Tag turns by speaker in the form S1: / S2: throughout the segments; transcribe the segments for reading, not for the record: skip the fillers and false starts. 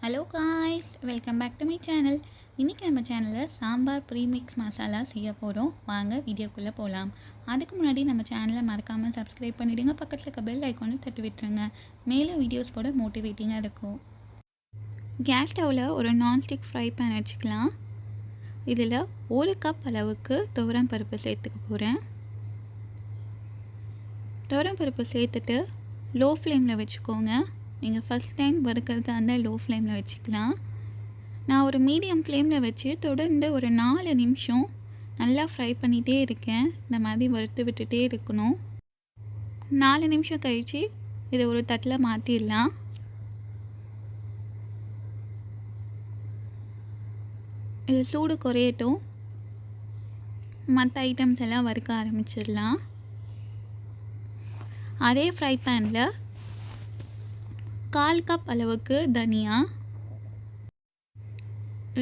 S1: Hello guys, welcome back to my channel. இன்றைக்கி நம்ம சேனலில் சாம்பார் ப்ரீமிக்ஸ் மசாலா செய்ய போகிறோம். வாங்க வீடியோக்குள்ளே போகலாம். அதுக்கு முன்னாடி நம்ம சேனலை மறக்காமல் சப்ஸ்கிரைப் பண்ணிவிடுங்க. பக்கத்தில் இருக்க பெல் ஐக்கானை தட்டி விட்டுருங்க. மேலும் வீடியோஸ் போட மோட்டிவேட்டிங்காக இருக்கும். கேஸ் ஸ்டவ்வில் ஒரு நான்ஸ்டிக் ஃப்ரை பேன் வச்சுக்கலாம். இதில் 1 கப் அளவுக்கு துவரம் பருப்பு சேர்த்துக்க போகிறேன். துவரம் பருப்பு சேர்த்துட்டு லோ ஃப்ளேமில் வச்சுக்கோங்க. நீங்கள் ஃபஸ்ட் டைம் வறுக்கிறதா இருந்தால் லோ ஃப்ளேமில் வச்சுக்கலாம். நான் ஒரு மீடியம் ஃப்ளேமில் வச்சு தொடர்ந்து ஒரு 4 நிமிஷம் நல்லா ஃப்ரை பண்ணிகிட்டே இருக்கேன். இந்த மாதிரி வறுத்து விட்டுட்டே இருக்கணும். 4 நிமிஷம் கழித்து இதை ஒரு தட்டில் மாற்றிடலாம். இது சூடு குறையட்டும். மற்ற ஐட்டம்ஸ் எல்லாம் வறுக்க ஆரம்பிச்சிடலாம். அதே ஃப்ரை பேனில் 1/4 கப் அளவுக்கு தனியா,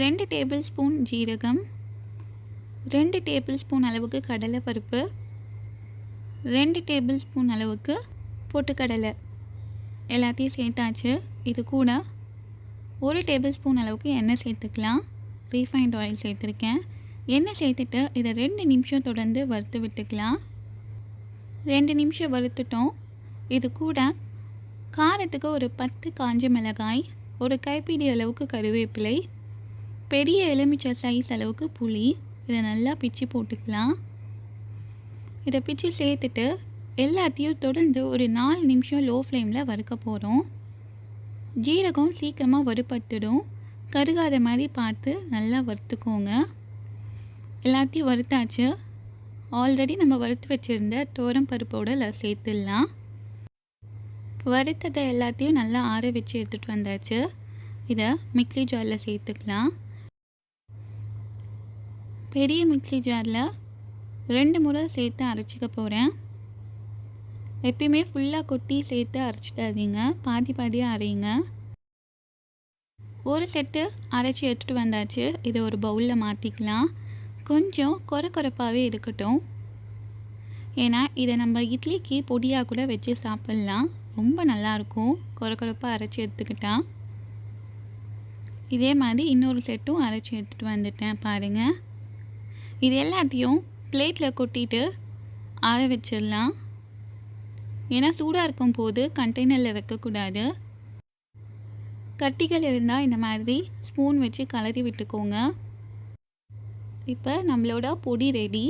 S1: 2 டேபிள் ஸ்பூன் ஜீரகம், 2 டேபிள் ஸ்பூன் அளவுக்கு கடலைப்பருப்பு, 2 டேபிள் ஸ்பூன் அளவுக்கு பொட்டுக்கடலை எல்லாத்தையும் சேர்த்தாச்சு. இது கூட 1 டேபிள் ஸ்பூன் அளவுக்கு எண்ணெய் சேர்த்துக்கலாம். ரீஃபைண்ட் ஆயில் சேர்த்துருக்கேன். எண்ணெய் சேர்த்துட்டு இதை 2 நிமிஷம் தொடர்ந்து வறுத்து விட்டுக்கலாம். 2 நிமிஷம் வறுத்துட்டோம். இது கூட காரத்துக்கு ஒரு 10 காஞ்ச மிளகாய், ஒரு கைப்பிடி அளவுக்கு கருவேப்பிலை, பெரிய எலுமிச்சை சைஸ் அளவுக்கு புளி, இதை நல்லா பிச்சு போட்டுக்கலாம். இதை பிச்சு சேர்த்துட்டு எல்லாத்தையும் தொடர்ந்து ஒரு 4 நிமிஷம் லோ ஃப்ளேமில் வறுக்க போகிறோம். ஜீரகம் சீக்கிரமாக வறுபட்டுடும். கருகாத மாதிரி பார்த்து நல்லா வறுத்துக்கோங்க. எல்லாத்தையும் வறுத்தாச்சு. ஆல்ரெடி நம்ம வறுத்து வச்சுருந்த துவரம் பருப்போடு சேர்த்துடலாம். வறுத்ததை எல்லாத்தையும் நல்லா ஆற வச்சு எடுத்துகிட்டு வந்தாச்சு. இதை மிக்ஸி ஜாரில் சேர்த்துக்கலாம். பெரிய மிக்ஸி ஜாரில் 2 முறை சேர்த்து அரைச்சிக்க போகிறேன். எப்பயுமே ஃபுல்லாக கொட்டி சேர்த்து அரைச்சிடாதீங்க, பாதி பாதியாக அரைங்க. ஒரு செட்டு அரைச்சி எடுத்துகிட்டு வந்தாச்சு. இதை ஒரு பவுலில் மாற்றிக்கலாம். கொஞ்சம் கொரப்பாகவே இருக்கட்டும். ஏன்னா இதை நம்ம இட்லிக்கு பொடியாக கூட வச்சு சாப்பிட்லாம். ரொம்ப நல்லாயிருக்கும் கொரப்பாக அரைச்சி எடுத்துக்கிட்டால். இதே மாதிரி இன்னொரு செட்டும் அரைச்சி எடுத்துகிட்டு வந்துட்டேன் பாருங்கள். இது எல்லாத்தையும் பிளேட்டில் கொட்டிட்டு ஆற வச்சிடலாம். ஏன்னா சூடாக இருக்கும் போது கண்டெய்னரில் வைக்கக்கூடாது. கட்டிகள் இருந்தால் இந்த மாதிரி ஸ்பூன் வச்சு கலரி விட்டுக்கோங்க. இப்போ நம்மளோட பொடி ரெடி.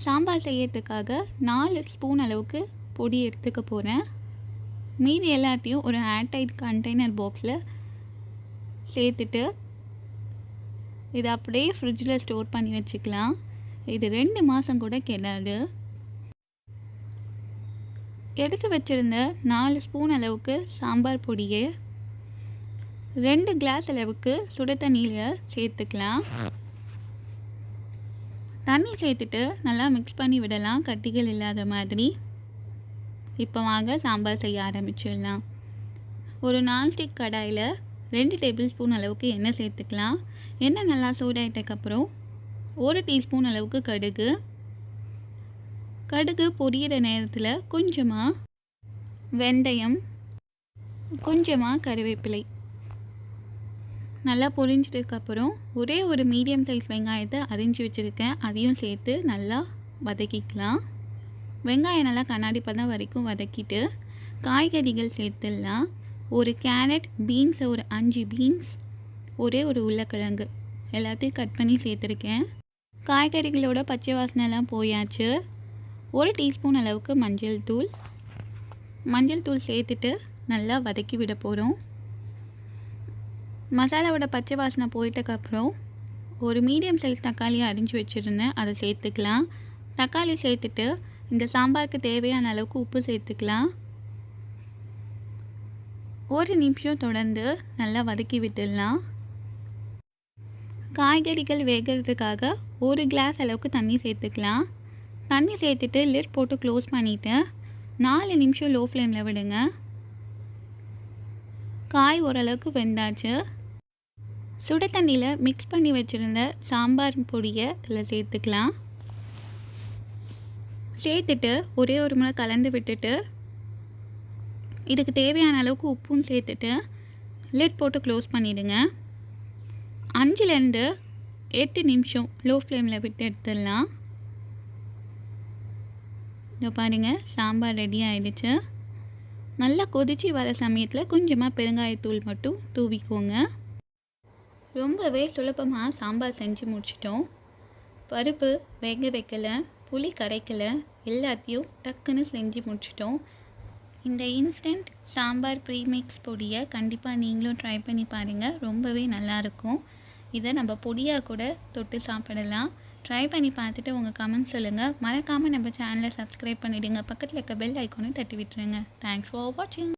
S1: சாம்பார் செய்யறதுக்காக 4 ஸ்பூன் அளவுக்கு பொடி எடுத்துக்க போகிறேன். மீதி எல்லாத்தையும் ஒரு ஏர்டைட் கண்டெய்னர் பாக்ஸில் சேர்த்துட்டு இதை அப்படியே ஃப்ரிட்ஜில் ஸ்டோர் பண்ணி வச்சுக்கலாம். இது 2 மாதம் கூட கெடாது. எடுத்து வச்சுருந்த 4 ஸ்பூன் அளவுக்கு சாம்பார் பொடியை 2 கிளாஸ் அளவுக்கு சுட தண்ணியில் சேர்த்துக்கலாம். தண்ணி சேர்த்துட்டு நல்லா மிக்ஸ் பண்ணி விடலாம், கட்டிகள் இல்லாத மாதிரி. இப்போ வாங்க சாம்பார் செய்ய ஆரம்பிச்சிடலாம். ஒரு நான்ஸ்டிக் கடாயில் 2 டேபிள் ஸ்பூன் அளவுக்கு எண்ணெய் சேர்த்துக்கலாம். எண்ணெய் நல்லா சூடாயிட்டதுக்கப்புறம் 1 டீஸ்பூன் அளவுக்கு கடுகு பொரியிற நேரத்தில் கொஞ்சமாக வெந்தயம், கொஞ்சமாக கருவேப்பிலை நல்லா பொரிஞ்சதுக்கப்புறம் ஒரே ஒரு மீடியம் சைஸ் வெங்காயத்தை அரிஞ்சு வச்சுருக்கேன். அதையும் சேர்த்து நல்லா வதக்கிக்கலாம். வெங்காயம் நல்லா கண்ணாடி பதம் வரைக்கும் வதக்கிட்டு காய்கறிகள் சேர்த்துடலாம். ஒரு கேரட், பீன்ஸ் ஒரு 5 பீன்ஸ், ஒரே ஒரு உருளைக்கிழங்கு எல்லாத்தையும் கட் பண்ணி சேர்த்துருக்கேன். காய்கறிகளோட பச்சை வாசனைலாம் போயாச்சு. 1 டீஸ்பூன் அளவுக்கு மஞ்சள் தூள் சேர்த்துட்டு நல்லா வதக்கி விட போகிறோம். மசாலாவோட பச்சை வாசனை போயிட்டக்கப்புறம் ஒரு மீடியம் சைஸ் தக்காளியை அரிஞ்சு வச்சுருந்தேன், அதை சேர்த்துக்கலாம். தக்காளி சேர்த்துட்டு இந்த சாம்பாருக்கு தேவையான அளவுக்கு உப்பு சேர்த்துக்கலாம். 1 நிமிஷம் தொடர்ந்து நல்லா வதக்கி விட்டுடலாம். காய்கறிகள் வேகிறதுக்காக 1 கிளாஸ் அளவுக்கு தண்ணி சேர்த்துக்கலாம். தண்ணி சேர்த்துட்டு லிட் போட்டு க்ளோஸ் பண்ணிவிட்டு 4 நிமிஷம் லோ ஃப்ளேமில் விடுங்க. காய் ஓரளவுக்கு வெந்தாச்சு. சுட தண்ணியில் மிக்ஸ் பண்ணி வச்சுருந்த சாம்பார் பொடியை இதில் சேர்த்துக்கலாம். சேர்த்துட்டு ஒரே ஒரு முறை கலந்து விட்டுட்டு இதுக்கு தேவையான அளவுக்கு உப்பும் சேர்த்துட்டு லிட் போட்டு க்ளோஸ் பண்ணிவிடுங்க. 5லேருந்து 8 நிமிஷம் லோ ஃப்ளேமில் விட்டு எடுத்துடலாம். இதோ பாருங்கள், சாம்பார் ரெடி ஆகிடுச்சு. நல்லா கொதித்து வர சமயத்தில் கொஞ்சமாக பெருங்காயத்தூள் மட்டும் தூவிக்கோங்க. ரொம்பவே சுலபமாக சாம்பார் செஞ்சு முடிச்சிட்டோம். பருப்பு வேக வைக்கலை, புளி கரைக்கலை, எல்லாத்தையும் டக்குன்னு செஞ்சு முடிச்சிட்டோம். இந்த இன்ஸ்டன்ட் சாம்பார் ப்ரீமிக்ஸ் பொடியை கண்டிப்பாக நீங்களும் ட்ரை பண்ணி பாருங்கள். ரொம்பவே நல்லாயிருக்கும். இதை நம்ம பொடியாக கூட தொட்டு சாப்பிடலாம். ட்ரை பண்ணி பார்த்துட்டு உங்கள் கமெண்ட் சொல்லுங்கள். மறக்காமல் நம்ம சேனலை சப்ஸ்கிரைப் பண்ணிவிடுங்க. பக்கத்தில் இருக்க பெல் ஐக்கானை தட்டி விட்டுருங்க. தேங்க்ஸ் ஃபார் வாட்சிங்.